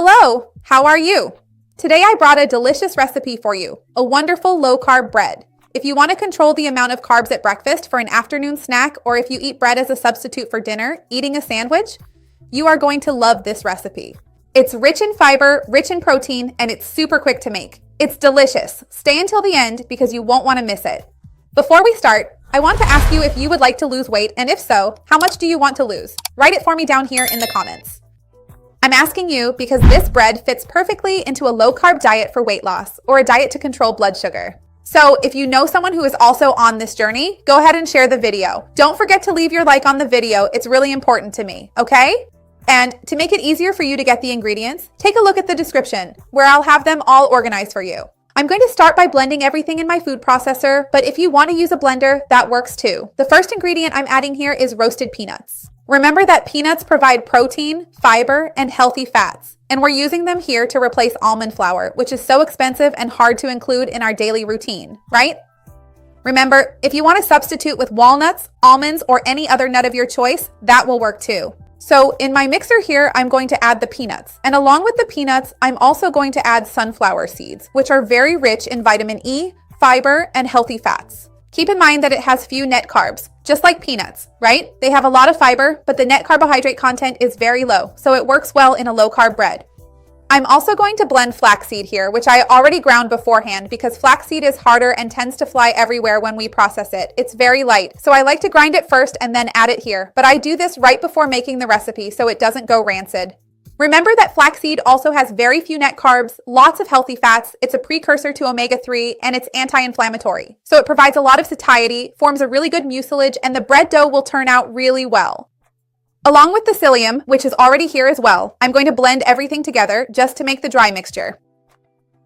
Hello, how are you? Today I brought a delicious recipe for you, a wonderful low-carb bread. If you want to control the amount of carbs at breakfast for an afternoon snack, or if you eat bread as a substitute for dinner, eating a sandwich, you are going to love this recipe. It's rich in fiber, rich in protein, and it's super quick to make. It's delicious. Stay until the end because you won't want to miss it. Before we start, I want to ask you if you would like to lose weight, and if so, how much do you want to lose? Write it for me down here in the comments. I'm asking you because this bread fits perfectly into a low-carb diet for weight loss or a diet to control blood sugar. So if you know someone who is also on this journey, go ahead and share the video. Don't forget to leave your like on the video. It's really important to me, okay? And to make it easier for you to get the ingredients, take a look at the description where I'll have them all organized for you. I'm going to start by blending everything in my food processor, but if you want to use a blender, that works too. The first ingredient I'm adding here is roasted peanuts. Remember that peanuts provide protein, fiber, and healthy fats, and we're using them here to replace almond flour, which is so expensive and hard to include in our daily routine, right? Remember, if you want to substitute with walnuts, almonds, or any other nut of your choice, that will work too. So in my mixer here, I'm going to add the peanuts, and along with the peanuts, I'm also going to add sunflower seeds, which are very rich in vitamin E, fiber, and healthy fats. Keep in mind that it has few net carbs, just like peanuts, right? They have a lot of fiber, but the net carbohydrate content is very low, so it works well in a low-carb bread. I'm also going to blend flaxseed here, which I already ground beforehand because flaxseed is harder and tends to fly everywhere when we process it. It's very light, so I like to grind it first and then add it here, but I do this right before making the recipe so it doesn't go rancid. Remember that flaxseed also has very few net carbs, lots of healthy fats, it's a precursor to omega-3, and it's anti-inflammatory. So it provides a lot of satiety, forms a really good mucilage, and the bread dough will turn out really well. Along with the psyllium, which is already here as well, I'm going to blend everything together just to make the dry mixture.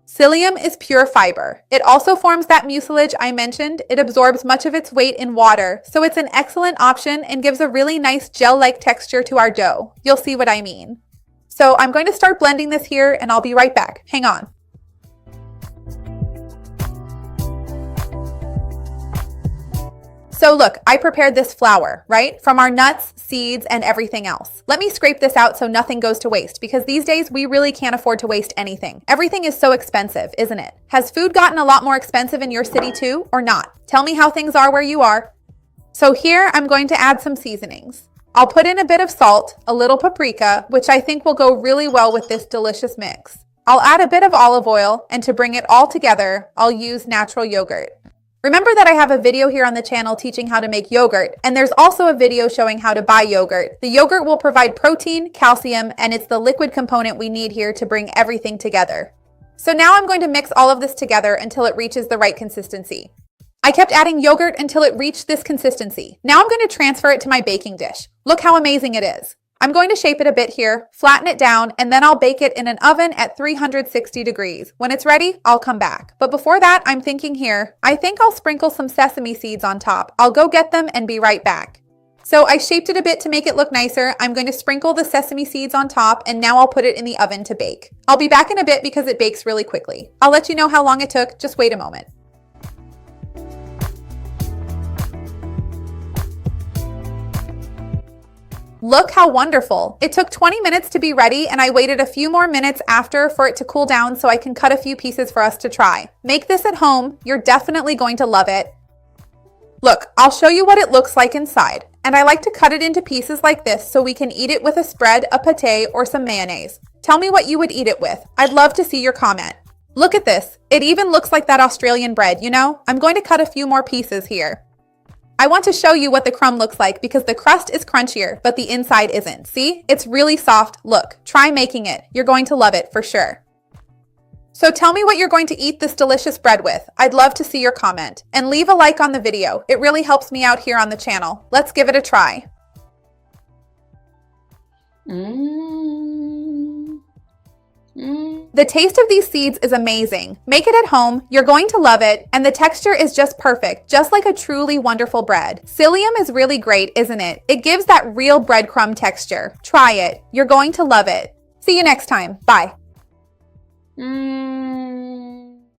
Psyllium is pure fiber. It also forms that mucilage I mentioned. It absorbs much of its weight in water, so it's an excellent option and gives a really nice gel-like texture to our dough. You'll see what I mean. So I'm going to start blending this here and I'll be right back. Hang on. So look, I prepared this flour, right? From our nuts, seeds, and everything else. Let me scrape this out so nothing goes to waste because these days we really can't afford to waste anything. Everything is so expensive, isn't it? Has food gotten a lot more expensive in your city too, or not? Tell me how things are where you are. So here I'm going to add some seasonings. I'll put in a bit of salt, a little paprika, which I think will go really well with this delicious mix. I'll add a bit of olive oil, and to bring it all together, I'll use natural yogurt. Remember that I have a video here on the channel teaching how to make yogurt, and there's also a video showing how to buy yogurt. The yogurt will provide protein, calcium, and it's the liquid component we need here to bring everything together. So now I'm going to mix all of this together until it reaches the right consistency. I kept adding yogurt until it reached this consistency. Now I'm going to transfer it to my baking dish. Look how amazing it is. I'm going to shape it a bit here, flatten it down, and then I'll bake it in an oven at 360 degrees. When it's ready, I'll come back. But before that, I'm thinking here, I think I'll sprinkle some sesame seeds on top. I'll go get them and be right back. So I shaped it a bit to make it look nicer. I'm going to sprinkle the sesame seeds on top, and now I'll put it in the oven to bake. I'll be back in a bit because it bakes really quickly. I'll let you know how long it took. Just wait a moment. Look how wonderful. It took 20 minutes to be ready and I waited a few more minutes after for it to cool down so I can cut a few pieces for us to try. Make this at home. You're definitely going to love it. Look, I'll show you what it looks like inside. And I like to cut it into pieces like this so we can eat it with a spread, a pâté, or some mayonnaise. Tell me what you would eat it with. I'd love to see your comment. Look at this. It even looks like that Australian bread, you know? I'm going to cut a few more pieces here. I want to show you what the crumb looks like because the crust is crunchier, but the inside isn't. See? It's really soft. Look, try making it. You're going to love it for sure. So tell me what you're going to eat this delicious bread with. I'd love to see your comment. And leave a like on the video. It really helps me out here on the channel. Let's give it a try. The taste of these seeds is amazing. Make it at home, you're going to love it, and the texture is just perfect, just like a truly wonderful bread. Psyllium is really great, isn't it? It gives that real breadcrumb texture. Try it. You're going to love it. See you next time. Bye.